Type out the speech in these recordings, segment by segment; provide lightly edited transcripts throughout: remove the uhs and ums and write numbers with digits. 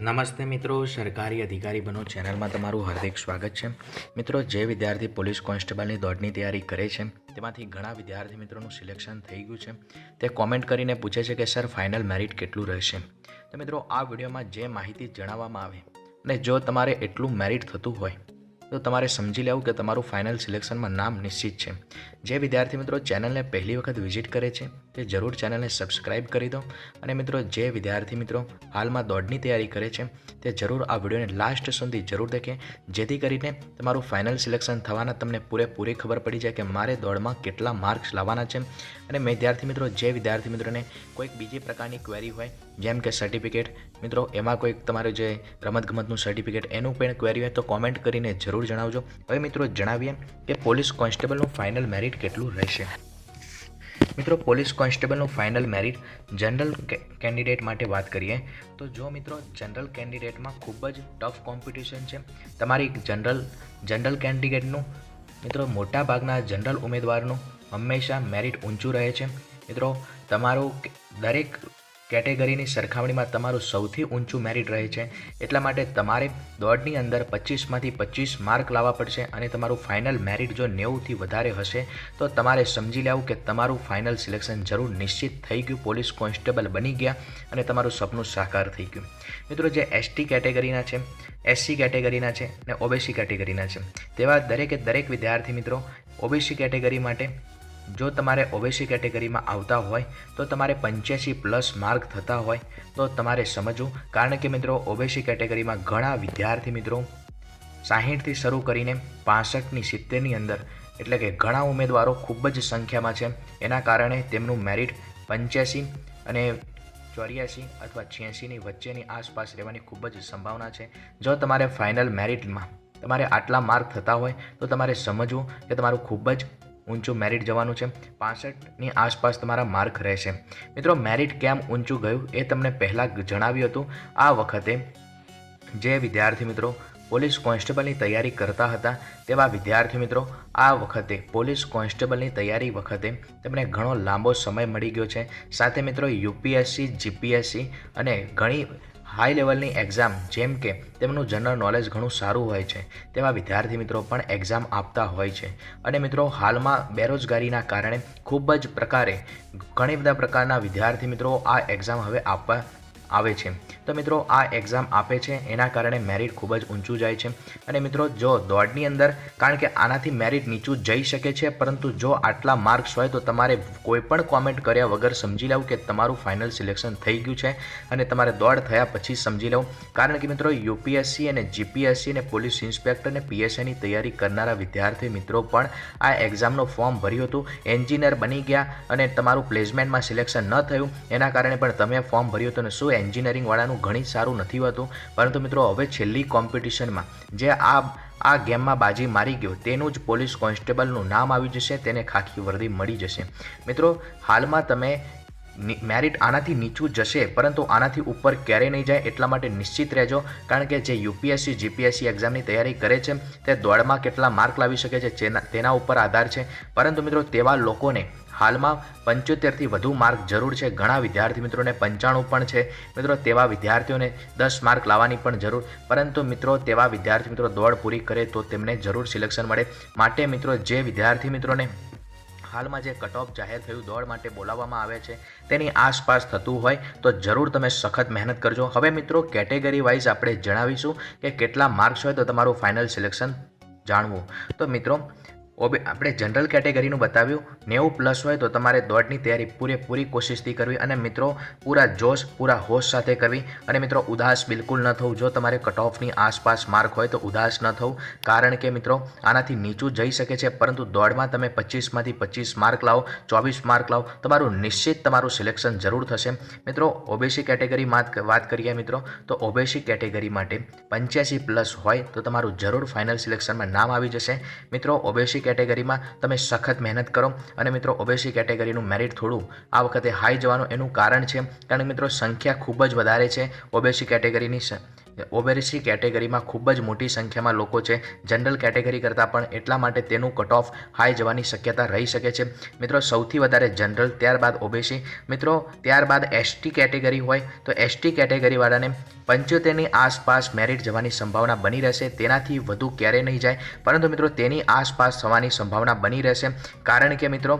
નમસ્તે મિત્રો, સરકારી અધિકારી બનો ચેનલમાં તમારું હાર્દિક સ્વાગત છે। મિત્રો, જે વિદ્યાર્થી પોલીસ કોન્સ્ટેબલની દોડની તૈયારી કરે છે તેમાંથી ઘણા વિદ્યાર્થી મિત્રોનું સિલેક્શન થઈ ગયું છે। તે કોમેન્ટ કરીને પૂછે છે કે સર ફાઇનલ મેરિટ કેટલું રહેશે। તો મિત્રો, આ વિડીયોમાં જે માહિતી જણાવવામાં આવે અને જો તમારે એટલું મેરિટ થતું હોય તો તમારે સમજી લેવું કે તમારું ફાઇનલ સિલેક્શનમાં નામ નિશ્ચિત છે। જે વિદ્યાર્થી મિત્રો ચેનલને પહેલી વખત વિઝિટ કરે છે તે જરૂર ચેનલને સબસ્ક્રાઇબ કરી દો। અને મિત્રો, જે વિદ્યાર્થી મિત્રો હાલમાં દોડની તૈયારી કરે છે તે જરૂર આ વિડીયોને લાસ્ટ સુધી જરૂર દેખે, જેથી કરીને તમારું ફાઇનલ સિલેક્શન થવાના તમને પૂરેપૂરી ખબર પડી જાય કે મારે દોડમાં કેટલા માર્ક્સ લાવવાના છે। અને વિદ્યાર્થી મિત્રો, જે વિદ્યાર્થી મિત્રોને કોઈક બીજી પ્રકારની ક્વેરી હોય, જેમ કે સર્ટિફિકેટ મિત્રો, એમાં કોઈક તમારું જે રમતગમતનું સર્ટિફિકેટ એનું પણ ક્વેરી હોય તો કોમેન્ટ કરીને જરૂર જણાવજો। હવે મિત્રો, જણાવીએ કે પોલીસ કોન્સ્ટેબલનું ફાઇનલ મેરિટ કેટલું રહેશે। મિત્રો, પોલીસ કોન્સ્ટેબલનું ફાઇનલ મેરિટ જનરલ કેન્ડિડેટ માટે વાત કરીએ તો જો મિત્રો જનરલ કેન્ડિડેટમાં ખૂબ જ ટફ કોમ્પિટિશન છે। તમારી જનરલ કેન્ડિડેટનું મિત્રો મોટાભાગના જનરલ ઉમેદવારનું હંમેશા મેરિટ ઊંચું રહે છે। મિત્રો, તમારું દરેક કેટેગરીની સરખામણીમાં તમારું સૌથી ઊંચું મેરિટ રહે છે। એટલા માટે તમારે દોડની અંદર 25માંથી 25 માર્ક લાવવા પડશે અને તમારું ફાઇનલ મેરિટ જો 90થી વધારે હશે તો તમારે સમજી લેવું કે તમારું ફાઇનલ સિલેક્શન જરૂર નિશ્ચિત થઈ ગયું, પોલીસ કોન્સ્ટેબલ બની ગયા અને તમારું સપનું સાકાર થઈ ગયું। મિત્રો, જે એસટી કેટેગરીના છે, એસસી કેટેગરીના છે અને ઓબીસી કેટેગરીના છે તેવા દરેક વિદ્યાર્થી મિત્રો ઓબીસી કેટેગરી માટે જો તમારે ઓબીસી કેટેગરીમાં આવતા હોય તો તમારે 85+ માર્ક થતા હોય તો તમારે સમજવું, કારણ કે મિત્રો ઓબીસી કેટેગરીમાં ઘણા વિદ્યાર્થી મિત્રો 60થી શરૂ કરીને 65ની 70ની અંદર, એટલે કે ઘણા ઉમેદવારો ખૂબ જ સંખ્યામાં છે। એના કારણે તેમનું મેરિટ 85 અને 84 અથવા 86ની વચ્ચેની આસપાસ રહેવાની ખૂબ જ સંભાવના છે। જો તમારે ફાઇનલ મેરિટમાં તમારે આટલા માર્ક થતા હોય તો તમારે સમજવું કે તમારું ખૂબ જ ઊંચું મેરિટ જવાનું છે, 65ની આસપાસ તમારા માર્ક રહેશે। મિત્રો, મેરિટ કેમ ઊંચું ગયું એ તમને પહેલાં જણાવ્યું હતું। આ વખતે જે વિદ્યાર્થી મિત્રો પોલીસ કોન્સ્ટેબલની તૈયારી કરતા હતા તેવા વિદ્યાર્થી મિત્રો આ વખતે પોલીસ કોન્સ્ટેબલની તૈયારી વખતે તેમને ઘણો લાંબો સમય મળી ગયો છે। સાથે મિત્રો યુપીએસસી, જીપીએસસી અને ઘણી હાઈ લેવલની એક્ઝામ, જેમ કે તેમનું જનરલ નોલેજ ઘણું સારું હોય છે તેવા વિદ્યાર્થી મિત્રો પણ એક્ઝામ આપતા હોય છે। અને મિત્રો, હાલમાં બેરોજગારીના કારણે ખૂબ જ પ્રકારે ઘણી બધા પ્રકારના વિદ્યાર્થી મિત્રો આ એક્ઝામ હવે આપવા આવે છે। તો મિત્રો, આ એક્ઝામ આપે છે એના કારણે મેરિટ ખૂબ જ ઊંચું જાય છે। અને મિત્રો, જો દોડની અંદર, કારણ કે આનાથી મેરિટ નીચું જઈ શકે છે, પરંતુ જો આટલા માર્ક્સ હોય તો તમારે કોઈ પણ કોમેન્ટ કર્યા વગર સમજી લેવું કે તમારું ફાઇનલ સિલેક્શન થઈ ગયું છે અને તમારે દોડ થયા પછી સમજી લેવું, કારણ કે મિત્રો યુપીએસસી અને જીપીએસસી અને પોલીસ ઇન્સ્પેક્ટર અને પીએસઆઈની તૈયારી કરનારા વિદ્યાર્થી મિત્રો પણ આ એક્ઝામનું ફોર્મ ભર્યું હતું, એન્જિનિયર બની ગયા અને તમારું પ્લેસમેન્ટમાં સિલેક્શન ન થયું એના કારણે પણ તમે ફોર્મ ભર્યું હતું। અને શું એન્જિનિયરિંગવાળાનું ઘણી સારું નથી હોતું, પરંતુ મિત્રો હવે છેલ્લી કોમ્પિટિશનમાં જે આ ગેમમાં બાજી મારી ગયો તેનું જ પોલીસ કોન્સ્ટેબલનું નામ આવી જશે, તેને ખાખી વર્દી મળી જશે। મિત્રો, હાલમાં તમે મેરિટ આનાથી નીચું જશે પરંતુ આનાથી ઉપર ક્યારેય નહીં જાય, એટલા માટે નિશ્ચિત રહેજો, કારણ કે જે યુપીએસસી, જીપીએસસી એક્ઝામની તૈયારી કરે છે તે દોડમાં કેટલા માર્ક લાવી શકે છે તેના ઉપર આધાર છે। પરંતુ મિત્રો, તેવા લોકોને હાલમાં 75થી વધુ માર્ક જરૂર છે, ઘણા વિદ્યાર્થી મિત્રોને 95 પણ છે। મિત્રો, તેવા વિદ્યાર્થીઓને 10 માર્ક લાવવાની પણ જરૂર, પરંતુ મિત્રો તેવા વિદ્યાર્થી મિત્રો દોડ પૂરી કરે તો તેમને જરૂર સિલેક્શન મળે। માટે મિત્રો, જે વિદ્યાર્થી મિત્રોને હાલમાં જે કટ ઓફ જાહેર થયું દોડ માટે બોલાવવામાં આવે છે તેની આસપાસ થતું હોય તો જરૂર તમે સખત મહેનત કરજો। હવે મિત્રો, કેટેગરી વાઇઝ આપણે જણાવીશું કે કેટલા માર્ક્સ હોય તો તમારું ફાઇનલ સિલેક્શન જાણવું। તો મિત્રો, આપણે જનરલ કેટેગરીનું બતાવ્યું, 90+ હોય તો તમારે દોડની તૈયારી પૂરેપૂરી કોશિશથી કરવી અને મિત્રો પૂરા જોશ, પૂરા હોશ સાથે કરવી। અને મિત્રો, ઉદાસ બિલકુલ ન થવું। જો તમારે કટ ઓફની આસપાસ માર્ક હોય તો ઉદાસ ન થવું, કારણ કે મિત્રો આનાથી નીચું જઈ શકે છે, પરંતુ દોડમાં તમે 25માંથી 25 માર્ક લાવો, 24 માર્ક લાવો, તમારું નિશ્ચિત તમારું સિલેક્શન જરૂર થશે। મિત્રો, ઓબીસી કેટેગરીમાં વાત કરીએ મિત્રો તો ઓબીસી કેટેગરી માટે 85+ હોય તો તમારું જરૂર ફાઇનલ સિલેક્શનમાં નામ આવી જશે। મિત્રો, ઓબીસી કેટેગરીમાં તમે સખત મહેનત કરો અને મિત્રો ઓબીસી કેટેગરીનું મેરિટ થોડું આ વખતે હાઈ જવાનું એનું કારણ છે કારણ કે મિત્રો સંખ્યા ખૂબ જ વધારે છે ઓબીસી કેટેગરીની ઓબીસી કેટેગરીમાં ખૂબ જ મોટી સંખ્યામાં લોકો છે, જનરલ કેટેગરી કરતાં પણ, એટલા માટે તેનું કટ ઓફ હાઈ જવાની શક્યતા રહી શકે છે મિત્રો. સૌથી વધારે જનરલ, ત્યારબાદ ઓબીસી મિત્રો, ત્યારબાદ એસટી કેટેગરી હોય તો એસટી કેટેગરીવાળાને 75ની આસપાસ મેરિટ જવાની સંભાવના બની રહેશે. તેનાથી વધુ ક્યારેય નહીં જાય, પરંતુ મિત્રો તેની આસપાસ થવાની સંભાવના બની રહેશે, કારણ કે મિત્રો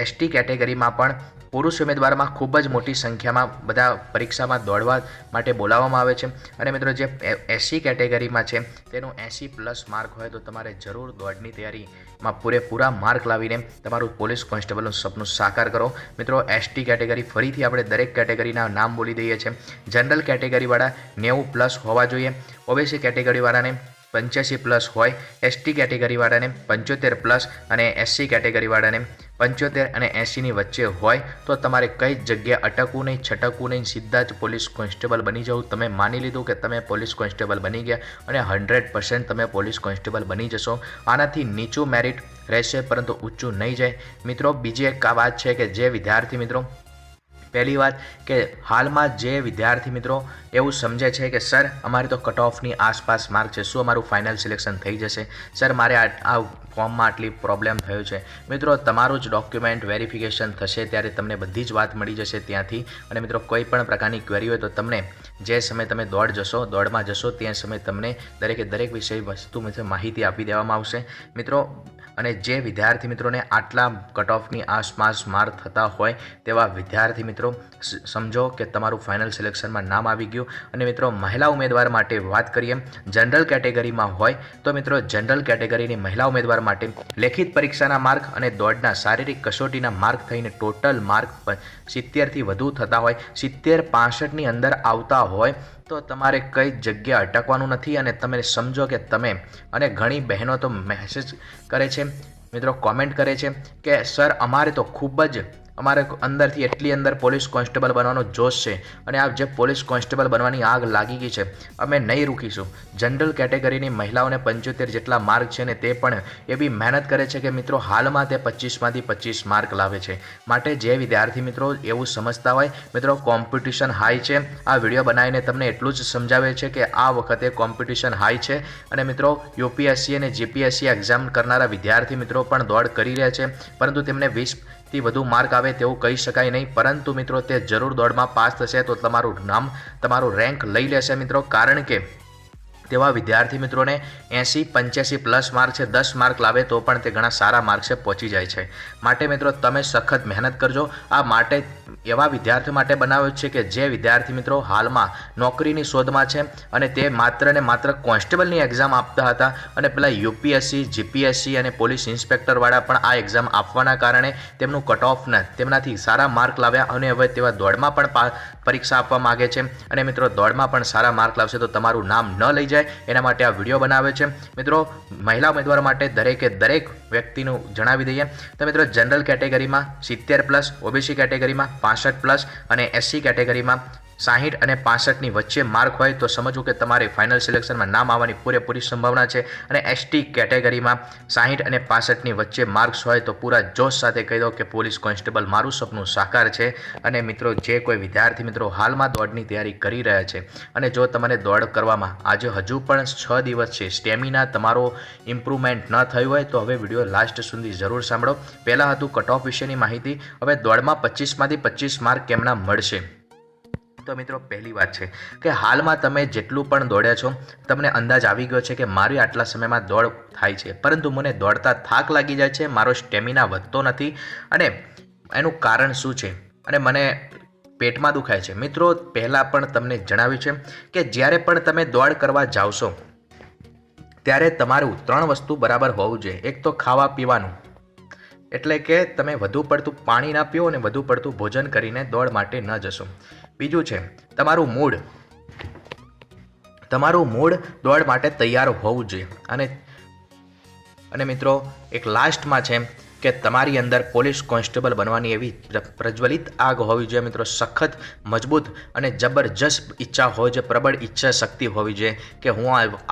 એસટી કેટેગરીમાં પણ પુરુષ ઉમેદવારમાં ખૂબ જ મોટી સંખ્યામાં બધા પરીક્ષામાં દોડવા માટે બોલાવવામાં આવે છે. અને મિત્રો જે એસસી કેટેગરીમાં છે તેનું 80+ માર્ક હોય તો તમારે જરૂર દોડની તૈયારીમાં પૂરેપૂરા માર્ક લાવીને તમારું પોલીસ કોન્સ્ટેબલનું સપનું સાકાર કરો મિત્રો. એસટી કેટેગરી, ફરીથી આપણે દરેક કેટેગરીના નામ બોલી દઈએ છીએ. જનરલ કેટેગરીવાળા 90+ હોવા જોઈએ, ઓબીસી કેટેગરીવાળાને 85+ હોય, એસટી કેટેગરીવાળાને 75+ અને એસસી કેટેગરીવાળાને 75 અને 80ની વચ્ચે હોય તો તમારે કઈ જગ્યાએ અટકવું નહીં, છટકવું નહીં, સીધા જ પોલીસ કોન્સ્ટેબલ બની જવું. તમે માની લીધું કે તમે પોલીસ કોન્સ્ટેબલ બની ગયા અને 100% તમે પોલીસ કોન્સ્ટેબલ બની જશો. આનાથી નીચું મેરિટ રહેશે, પરંતુ ઊંચું નહીં જાય મિત્રો. બીજી એક આ વાત છે કે જે વિદ્યાર્થી મિત્રો, પહેલી વાત કે હાલમાં જે વિદ્યાર્થી મિત્રો એવું સમજે છે કે સર અમારી તો કટ ઓફની આસપાસ માર્ક છે, શું અમારું ફાઇનલ સિલેક્શન થઈ જશે? સર મારે આ ફોર્મમાં આટલી પ્રોબ્લેમ થયો છે. મિત્રો તમારું જ ડોક્યુમેન્ટ વેરિફિકેશન થશે ત્યારે તમને બધી જ વાત મળી જશે ત્યાંથી. અને મિત્રો કોઈ પણ પ્રકારની ક્વેરી હોય તો તમને જે સમયે તમે દોડમાં જશો તે સમયે તમને દરેક વિષય વસ્તુ માહિતી આપી દેવામાં આવશે મિત્રો. અને જે વિદ્યાર્થી મિત્રોને આટલા કટ ઓફની આસપાસ માર્ક થતા હોય તેવા વિદ્યાર્થી મિત્રો સમજો કે તમારું ફાઇનલ સિલેક્શનમાં નામ આવી ગયું. અને મિત્રો મહિલા ઉમેદવાર માટે વાત કરીએ, જનરલ કેટેગરીમાં હોય તો મિત્રો જનરલ કેટેગરીની મહિલા ઉમેદવાર માટે લેખિત પરીક્ષાના માર્ક અને દોડના શારીરિક કસોટીના માર્ક થઈને ટોટલ માર્ક 70થી વધુ થતા હોય, 70-65ની અંદર આવતા હોય તો તમારે કઈ જગ્યા અટકવાનું નથી. અને તમે સમજો કે તમે, અને ઘણી બહેનો તો મેસેજ કરે છે મિત્રો, કોમેન્ટ કરે છે કે સર અમારે તો ખૂબ જ અમારે અંદરથી એટલી અંદર પોલીસ કોન્સ્ટેબલ બનવાનો જોશ છે અને આ જે પોલીસ કોન્સ્ટેબલ બનવાની આગ લાગી ગઈ છે, અમે નહીં રૂકીશું. જનરલ કેટેગરીની મહિલાઓને 75 જેટલા માર્ક છે ને તે પણ એવી મહેનત કરે છે કે મિત્રો હાલમાં તે 25માંથી 25 માર્ક લાવે છે. માટે જે વિદ્યાર્થી મિત્રો એવું સમજતા હોય મિત્રો કોમ્પિટિશન હાઈ છે, આ વિડીયો બનાવીને તમને એટલું જ સમજાવે છે કે આ વખતે કોમ્પિટિશન હાઈ છે. અને મિત્રો યુપીએસસી અને જીપીએસસી એક્ઝામ કરનારા વિદ્યાર્થી મિત્રો પણ દોડ કરી રહ્યા છે, પરંતુ તેમને 20થી વધુ માર્ક આવે તેવું કહી શકાય નહીં. પરંતુ મિત્રો તે જરૂર દોડમાં પાસ થશે તો તમારું નામ, તમારું રેન્ક લઈ લેશે મિત્રો. કારણ કે તેવા વિદ્યાર્થી મિત્રોને 80-85+ માર્ક છે, 10 માર્ક લાવે તો પણ તે ઘણા સારા માર્ક્સે પહોંચી જાય છે. માટે મિત્રો તમે સખત મહેનત કરજો. આ માટે એવા વિદ્યાર્થીઓ માટે બનાવ્યો છે કે જે વિદ્યાર્થી મિત્રો હાલમાં નોકરીની શોધમાં છે અને તે માત્ર ને માત્ર કોન્સ્ટેબલની એક્ઝામ આપતા હતા અને પેલા યુપીએસસી, જીપીએસસી અને પોલીસ ઇન્સ્પેક્ટરવાળા પણ આ એક્ઝામ આપવાના કારણે તેમનું કટ ઓફ તેમનાથી સારા માર્ક લાવ્યા અને હવે તેવા દોડમાં પણ પરીક્ષા આપવા માગે છે. અને મિત્રો દોડમાં પણ સારા માર્ક લાવશે તો તમારું નામ ન લઈ જાય એના માટે આ વિડીયો બનાવે છે મિત્રો. મહિલા ઉમેદવાર માટે દરેક વ્યક્તિનું જણાવી દઈએ તો મિત્રો જનરલ કેટેગરીમાં 70+, ઓબીસી કેટેગરીમાં 65+ અને એસસી કેટેગરીમાં 60 અને 65ની વચ્ચે માર્ક હોય તો સમજવું કે તમારે ફાઇનલ સિલેક્શનમાં નામ આવવાની પૂરેપૂરી સંભાવના છે. અને એસટી કેટેગરીમાં 60 અને 65ની વચ્ચે માર્ક્સ હોય તો પૂરા જોશ સાથે કહી દો કે પોલીસ કોન્સ્ટેબલ મારું સપનું સાકાર છે. અને મિત્રો જે કોઈ વિદ્યાર્થી મિત્રો હાલમાં દોડની તૈયારી કરી રહ્યા છે અને જો તમને દોડ કરવામાં આજે હજુ પણ 6 દિવસ છે, સ્ટેમિના તમારો ઇમ્પ્રુવમેન્ટ ન થયું હોય તો હવે વિડીયો લાસ્ટ સુધી જરૂર સાંભળો. પહેલાં હતું કટ ઓફ વિશેની માહિતી, હવે દોડમાં 25માંથી 25 માર્ક કેમના મળશે. તો મિત્રો પહેલી વાત છે કે હાલમાં તમે જેટલું પણ દોડ્યા છો તમને અંદાજ આવી ગયો છે કે મારી આટલા સમયમાં દોડ થાય છે, પરંતુ મને દોડતા થાક લાગી જાય છે, મારો સ્ટેમિના વધતો નથી. અને એનું કારણ શું છે? અને મને પેટમાં દુખાય છે. મિત્રો પહેલાં પણ તમને જણાવ્યું છે કે જ્યારે પણ તમે દોડ કરવા જાવશો ત્યારે તમારું 3 વસ્તુ બરાબર હોવું જોઈએ. એક તો ખાવા પીવાનું, એટલે કે તમે વધુ પડતું પાણી ના પીઓ અને વધુ પડતું ભોજન કરીને દોડ માટે ન જશો. બીજું છે તમારું મૂડ દોડ માટે તૈયાર હોવું જોઈએ. અને મિત્રો એક લાસ્ટમાં છે કે તમારી અંદર પોલીસ કોન્સ્ટેબલ બનવાની એવી પ્રજ્વલિત આગ હોવી જોઈએ મિત્રો, સખત મજબૂત અને જબરજસ્ત ઈચ્છા હોય છે, પ્રબળ ઈચ્છા શક્તિ હોવી જોઈએ કે હું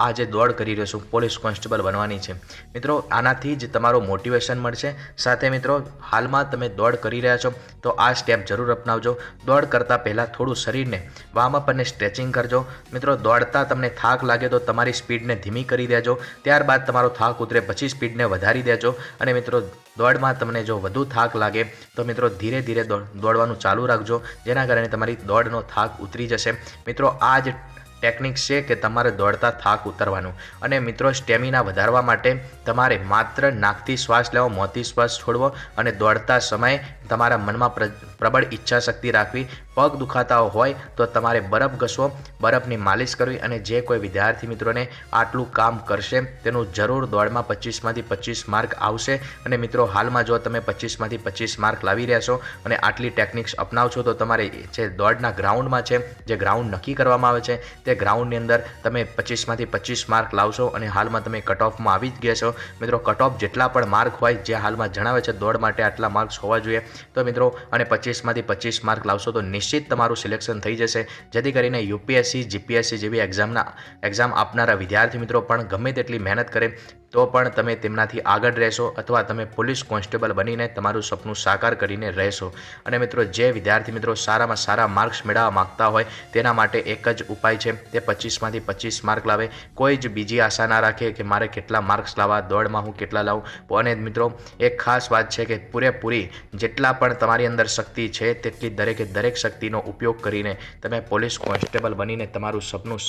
આજે દોડ કરી રહ્યો છું, પોલીસ કોન્સ્ટેબલ બનવાની છે મિત્રો. આનાથી જ તમારું મોટિવેશન મળશે. સાથે મિત્રો હાલમાં તમે દોડ કરી રહ્યા છો તો આ સ્ટેપ જરૂર અપનાવજો. દોડ કરતાં પહેલાં થોડું શરીરને વાર્મઅપ અને સ્ટ્રેચિંગ કરજો મિત્રો. દોડતા તમને થાક લાગે તો તમારી સ્પીડને ધીમી કરી દેજો, ત્યારબાદ તમારો થાક ઉતરે પછી સ્પીડને વધારી દેજો. અને મિત્રો દોડમાં તમને જો વધુ થાક લાગે તો મિત્રો ધીરે ધીરે દોડવાનું ચાલુ રાખજો, જેના કારણે તમારી દોડનો થાક ઉતરી જશે. મિત્રો આ જ ટેકનિક છે કે તમારે દોડતા થાક ઉતરવાનું. અને મિત્રો સ્ટેમિના વધારવા માટે તમારે માત્ર નાકથી શ્વાસ લેવો, મોંથી શ્વાસ છોડવો અને દોડતા સમયે તમારા મનમાં પ્રબળ ઈચ્છા શક્તિ રાખવી. પગ દુખાતા હોય તો તમારે બરફ ઘસવો, બરફની માલિશ કરવી. અને જે કોઈ વિદ્યાર્થી મિત્રોને આટલું કામ કરશે તેનું જરૂર દોડમાં 25માંથી 25 માર્ક આવશે. અને મિત્રો હાલમાં જો તમે 25માંથી 25 માર્ક લાવી રહ્યા છો અને આટલી ટેકનિક્સ અપનાવશો તો તમારે જે દોડના ગ્રાઉન્ડમાં છે, જે ગ્રાઉન્ડ નક્કી કરવામાં આવે છે તે ગ્રાઉન્ડની અંદર તમે 25માંથી 25 માર્ક લાવશો. અને હાલમાં તમે કટ ઓફમાં આવી જ ગયા છો મિત્રો. કટ ઓફ જેટલા પણ માર્ક હોય, જે હાલમાં જણાવે છે દોડ માટે આટલા માર્ક્સ હોવા જોઈએ તો મિત્રો અને 25માંથી 25 માર્ક લાવશો તો નિશ્ચિત તમારું સિલેક્શન થઈ જશે. જેથી કરીને યુપીએસસી, જીપીએસસી જેવી એક્ઝામ આપનારા વિદ્યાર્થી મિત્રો પણ ગમે તેટલી મહેનત કરે તો પણ તમે તેમનાથી આગળ રહેશો, અથવા તમે પોલીસ કોન્સ્ટેબલ બનીને તમારું સપનું સાકાર કરીને રહેશો. અને મિત્રો જે વિદ્યાર્થી મિત્રો સારામાં સારા માર્ક્સ મેળવવા માગતા હોય તેના માટે એક જ ઉપાય છે, તે 25માંથી 25 માર્ક લાવે. કોઈ જ બીજી આશા ના રાખે કે મારે કેટલા માર્ક્સ લાવવા, દોડમાં હું કેટલા લાવું. અને મિત્રો એક ખાસ વાત છે કે પૂરેપૂરી જેટલા પણ તમારી અંદર શક્તિ છે તેટલી દરેકે દરેક શક્તિનો ઉપયોગ કરીને તમે પોલીસ કોન્સ્ટેબલ બનીને તમારું સપનું